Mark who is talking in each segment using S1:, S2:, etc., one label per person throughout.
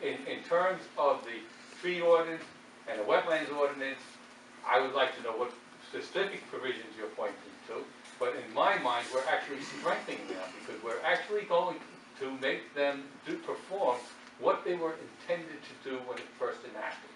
S1: in terms of the tree ordinance and the wetlands ordinance, I would like to know what specific provisions you're pointing to. But in my mind, we're actually strengthening them because we're actually going to make them perform what they were intended to do when it first enacted.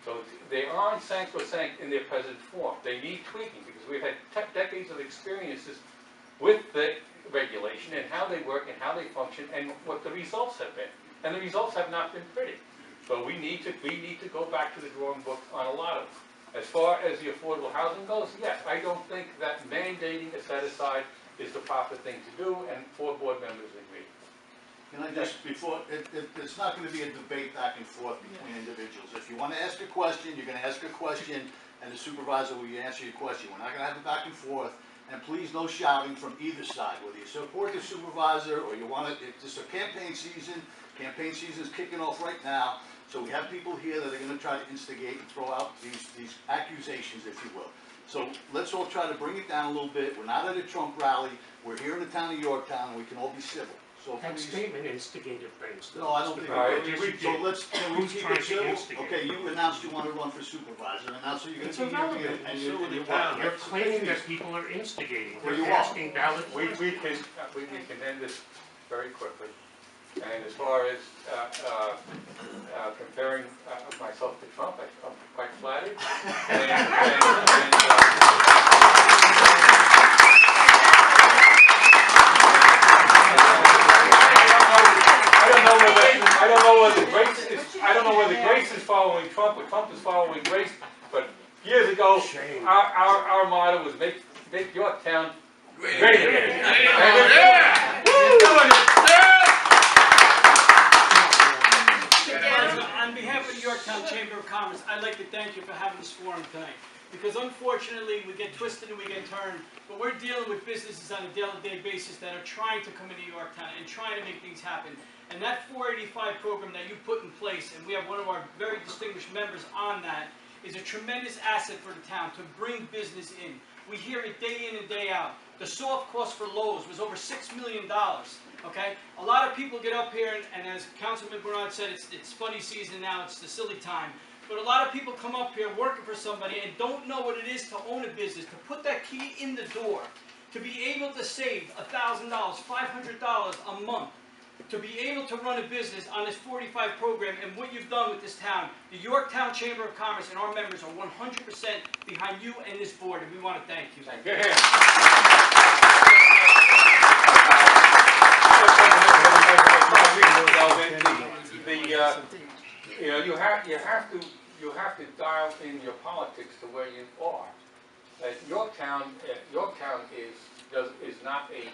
S1: So they aren't sacrosanct in their present form. They need tweaking because we've had decades of experiences with the regulation and how they work and how they function and what the results have been. And the results have not been pretty. So we need to go back to the drawing book on a lot of them. As far as the affordable housing goes, yes, I don't think that mandating a set-aside is the proper thing to do, and 4 board members agree.
S2: Can I just, before, it's not going to be a debate back and forth between individuals. If you want to ask a question, you're going to ask a question, and the supervisor will answer your question. We're not going to have a back and forth, and please no shouting from either side, whether you support the supervisor or you want to, it's a campaign season. Campaign season is kicking off right now. So we have people here that are going to try to instigate and throw out these accusations, if you will. So let's all try to bring it down a little bit. We're not at a Trump rally. We're here in the town of Yorktown, and we can all be civil. So
S3: That
S2: please,
S3: statement instigated things.
S2: no, I don't think we did. So let's can we keep it civil. Okay, you announced you want to run for supervisor, and now so you're going to be here and
S3: You're claiming that people are instigating.
S2: Well,
S3: They're
S2: you are.
S3: asking valid
S1: We
S3: questions.
S1: can end this very quickly. And as far as comparing myself to Trump, I'm quite flattered. I don't know whether Grace is following Trump or Trump is following Grace. But years ago, our motto was make Yorktown great again.
S4: On behalf of the Yorktown Chamber of Commerce, I'd like to thank you for having this forum tonight. Because unfortunately, we get twisted and we get turned, but we're dealing with businesses on a day-to-day basis that are trying to come into Yorktown and trying to make things happen. And that 485 program that you put in place, and we have one of our very distinguished members on that, is a tremendous asset for the town to bring business in. We hear it day in and day out. The soft cost for Lowe's was over $6 million. Okay, a lot of people get up here, and as Councilman Bernard said, it's funny season now. It's the silly time. But a lot of people come up here working for somebody and don't know what it is to own a business, to put that key in the door, to be able to save $1,000, $500 a month, to be able to run a business on this 45 program and what you've done with this town. The Yorktown Chamber of Commerce and our members are 100% behind you and this board, and we want to thank you.
S1: Thank you. You have to dial in your politics to where you are. Yorktown is not a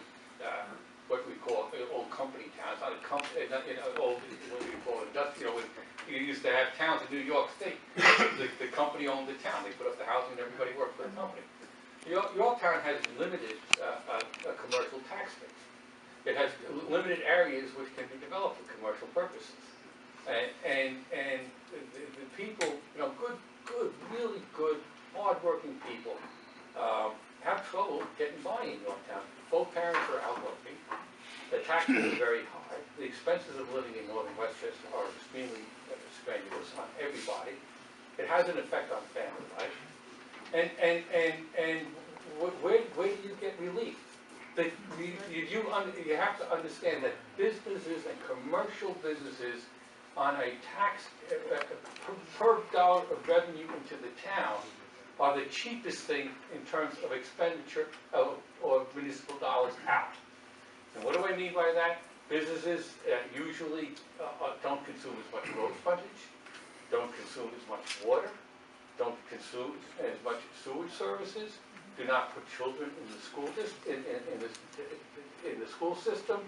S1: what we call an old company town. It's not a company, not an old what we call industrial. You used to have towns in New York State. The company owned the town. They put up the housing, and everybody worked for the company. Yorktown has limited a commercial tax base. It has limited areas which can be developed for commercial purposes. And the people, really good, hard-working people have trouble getting by in Yorktown. Both parents are out working. The taxes are very high. The expenses of living in northern Westchester are extremely strenuous on everybody. It has an effect on family life. And where do you get relief? You have to understand that businesses and commercial businesses on a tax per dollar of revenue into the town are the cheapest thing in terms of expenditure or municipal dollars out. And what do I mean by that? Businesses usually don't consume as much road frontage, don't consume as much water, don't consume as much sewage services, do not put children in the school in the school system.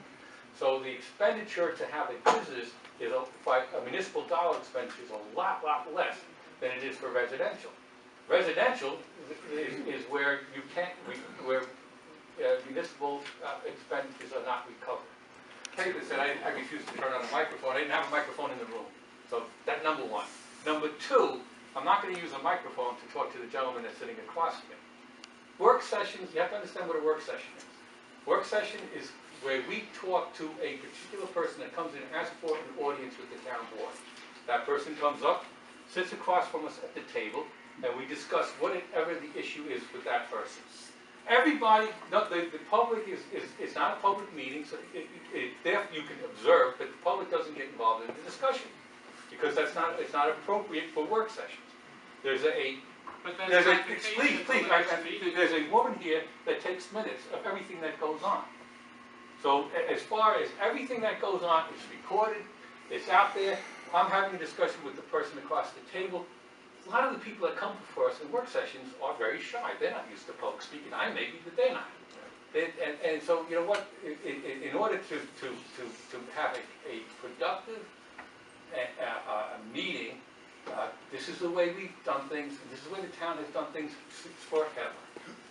S1: So the expenditure to have a business is by a municipal dollar expenditure is a lot less than it is for residential. Residential is where you can't where municipal expenditures are not recovered. David said I refused to turn on a microphone. I didn't have a microphone in the room. So that's number one. Number two, I'm not going to use a microphone to talk to the gentleman that's sitting across from me. Work sessions, you have to understand what a work session is. Work session is where we talk to a particular person that comes in and asks for an audience with the town board. That person comes up, sits across from us at the table, and we discuss whatever the issue is with that person. Everybody, no, the public is not a public meeting, so you can observe, but the public doesn't get involved in the discussion, because it's not appropriate for work sessions. There's a
S4: But
S1: There's
S4: that's
S1: a,
S4: not the case.
S1: please, there's a woman here that takes minutes of everything that goes on. So as far as everything that goes on, it's recorded, it's out there. I'm having a discussion with the person across the table. A lot of the people that come before us in work sessions are very shy. They're not used to public speaking. I may be, but they're not. And so, you know what, in order to have a productive meeting, this is the way we've done things, and this is the way the town has done things forever.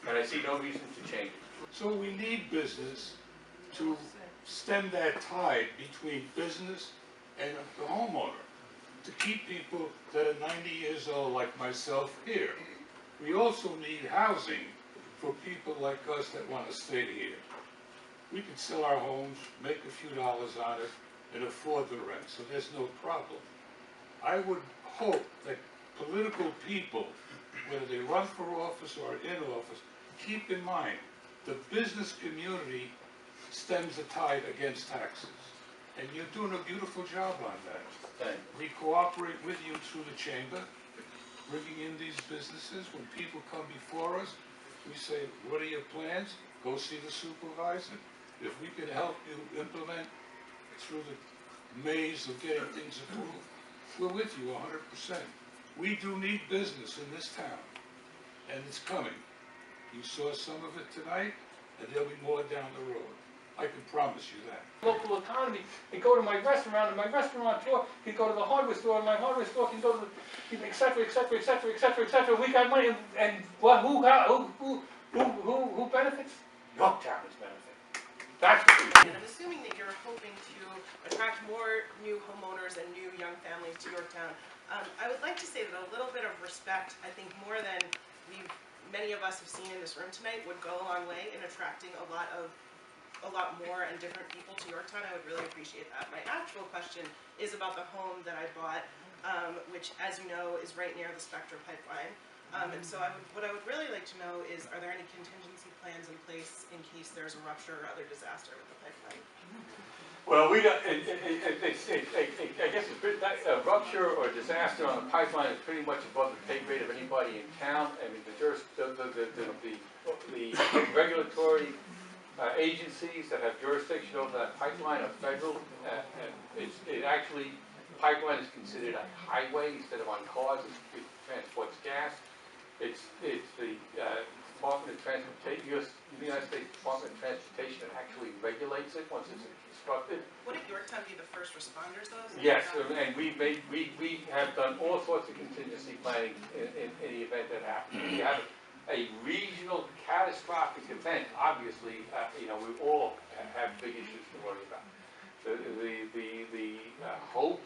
S1: And I see no reason to change it.
S5: So we need business to stem that tide between business and the homeowner, to keep people that are 90 years old like myself here. We also need housing for people like us that want to stay here. We can sell our homes, make a few dollars on it, and afford the rent, so there's no problem. I would hope that political people, whether they run for office or are in office, keep in mind the business community stems the tide against taxes. And you're doing a beautiful job on that.
S1: Thank
S5: We cooperate with you through the chamber, bringing in these businesses. When people come before us, we say, what are your plans? Go see the supervisor. If we can help you implement through the maze of getting things approved, we're with you 100%. We do need business in this town, and it's coming. You saw some of it tonight, and there'll be more down the road. I can promise you that.
S1: Local economy, and go to my restaurant, and my restaurateur can go to the hardware store, and my hardware store can go to the, et cetera, et cetera, et cetera, et cetera, et cetera. We got money, and what, who benefits? Yorktown is benefiting. That's what we do.
S6: And I'm assuming that you're hoping to attract more new homeowners and new young families to Yorktown. I would like to say that a little bit of respect, I think more than many of us have seen in this room tonight, would go a long way in attracting a lot more and different people to Yorktown. I would really appreciate that. My actual question is about the home that I bought, which, as you know, is right near the Spectra pipeline. And so what I would really like to know is, are there any contingency plans in place in case there's a rupture or other disaster with the pipeline?
S1: Well, we don't, I guess a rupture or disaster on the pipeline is pretty much above the pay grade of anybody in town. I mean, the regulatory agencies that have jurisdiction over that pipeline are federal. It actually, pipeline is considered a highway instead of on cars. It transports gas. It's the Department of Transportation, the United States Department of Transportation that actually regulates it once it's constructed.
S6: Wouldn't Yorktown be the first responders, though?
S1: Yes, and we have done all sorts of contingency planning in the event that happens. If you have a regional catastrophic event, obviously, we all have big issues to worry about. The hope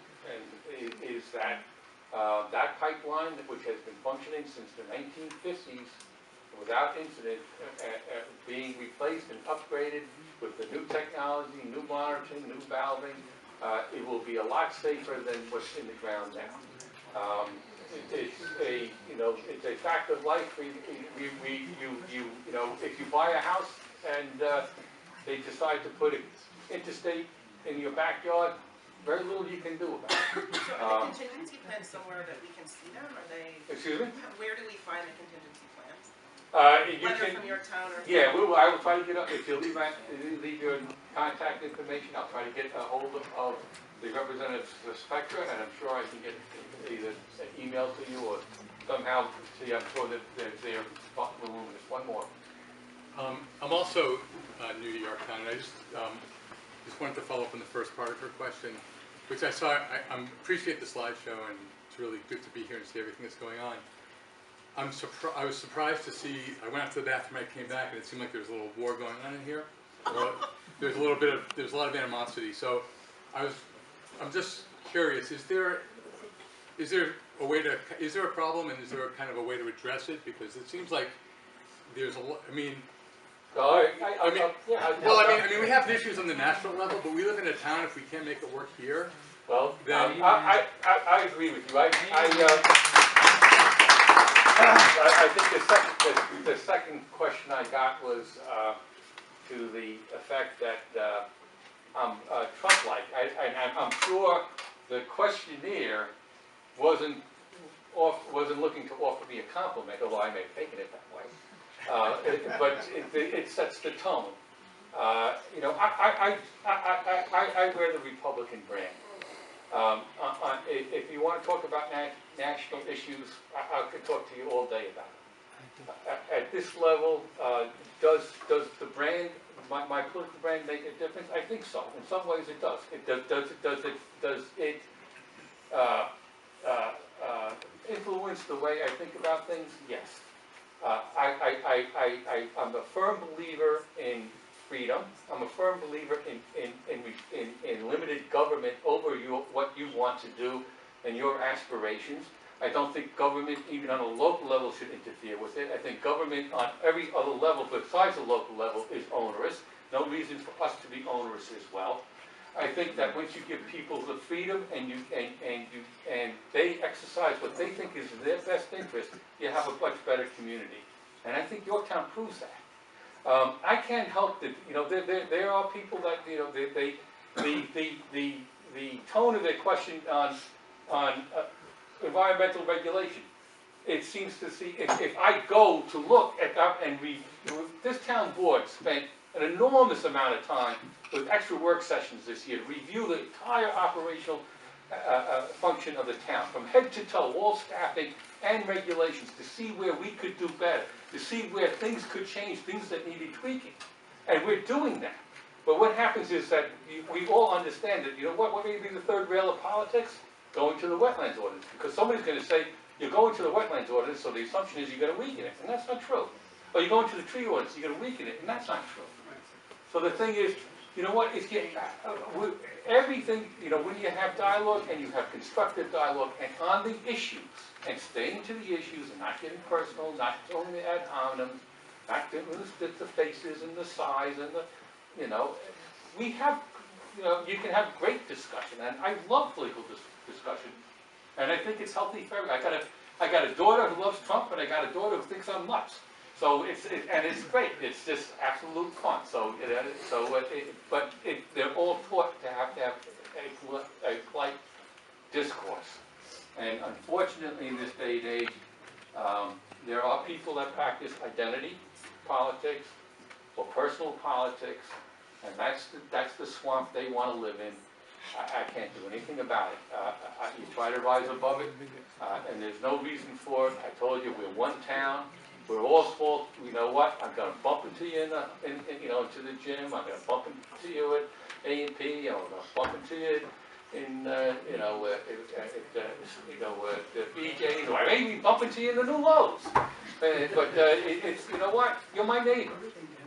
S1: is that that pipeline, which has been functioning since the 1950s without incident, being replaced and upgraded with the new technology, new monitoring, new valving, it will be a lot safer than what's in the ground now. It's a fact of life. If you buy a house and they decide to put an interstate in your backyard, very little you can do about it.
S6: So are the contingency plans somewhere that we can see them? Are they?
S1: Excuse me?
S6: Where do we find the contingency plans?
S1: You
S6: Whether
S1: can.
S6: from Yorktown or?
S1: Yeah, I will try to get up, if you'll leave your contact information, I'll try to get a hold of the representatives of Spectra, and I'm sure I can get either an email to you or somehow, see, I'm sure that they're removing this. One more.
S7: I'm also new to Yorktown, and I just wanted to follow up on the first part of her question, which I saw. I appreciate the slideshow, and it's really good to be here and see everything that's going on. I was surprised to see. I went out to the bathroom, I came back, and it seemed like there was a little war going on in here. There's a lot of animosity. So I'm just curious. Is there a problem, and is there a kind of a way to address it? Because it seems like there's a lot. I mean, Well, I mean, we have issues on the national level, but we live in a town, if we can't make it work here,
S1: Well,
S7: Then-
S1: I agree with you. I think the second question I got was to the effect that I'm Trump-like. I'm sure the questionnaire wasn't looking to offer me a compliment, although I may have taken it that way. But it sets the tone. You know, I wear the Republican brand. If you want to talk about national issues, I could talk to you all day about it. At this level, does the brand, my political brand, make a difference? I think so. In some ways, it does. Does it influence the way I think about things? Yes. I'm a firm believer in freedom. I'm a firm believer in limited government over what you want to do and your aspirations. I don't think government, even on a local level, should interfere with it. I think government on every other level besides the local level is onerous. No reason for us to be onerous as well. I think that once you give people the freedom and they exercise what they think is in their best interest, you have a much better community. And I think Yorktown proves that. I can't help that, you know, there are people that, you know, the tone of their question on environmental regulation, it seems to see, if I go to look at that and this town board spent an enormous amount of time with extra work sessions this year to review the entire operational function of the town, from head to toe, all staffing and regulations, to see where we could do better, to see where things could change, things that needed tweaking. And we're doing that. But what happens is that we all understand that, you know what may be the third rail of politics? Going to the wetlands ordinance. Because somebody's going to say, you're going to the wetlands ordinance, so the assumption is you're going to weaken it. And that's not true. Or you're going to the tree ordinance, you're going to weaken it. And that's not true. So the thing is, you know what, it's getting, everything, you know, when you have dialogue and you have constructive dialogue and on the issues, and staying to the issues and not getting personal, not throwing the ad hominems, not doing the faces and the size and the, you know, we have, you know, you can have great discussion, and I love political discussion, and I think it's healthy for everybody. I got a daughter who loves Trump, and I got a daughter who thinks I'm nuts. So it's great. It's just absolute fun. So they're all taught to have a polite discourse. And unfortunately, in this day and age, there are people that practice identity politics or personal politics, and that's the swamp they want to live in. I can't do anything about it. You try to rise above it, and there's no reason for it. I told you, we're one town. We're all small. You know what? I'm going to bump into you into the gym. I'm going to bump into you at A&P. I'm going to bump into you in the BJ's. Or I may even bump into you in the new Lowe's. But it's, you know what? You're my neighbor.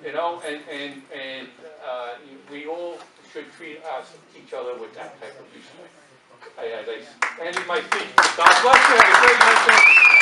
S1: You know, and we all should treat each other with that type of respect. As I ended my speech, God bless you. Have a great night.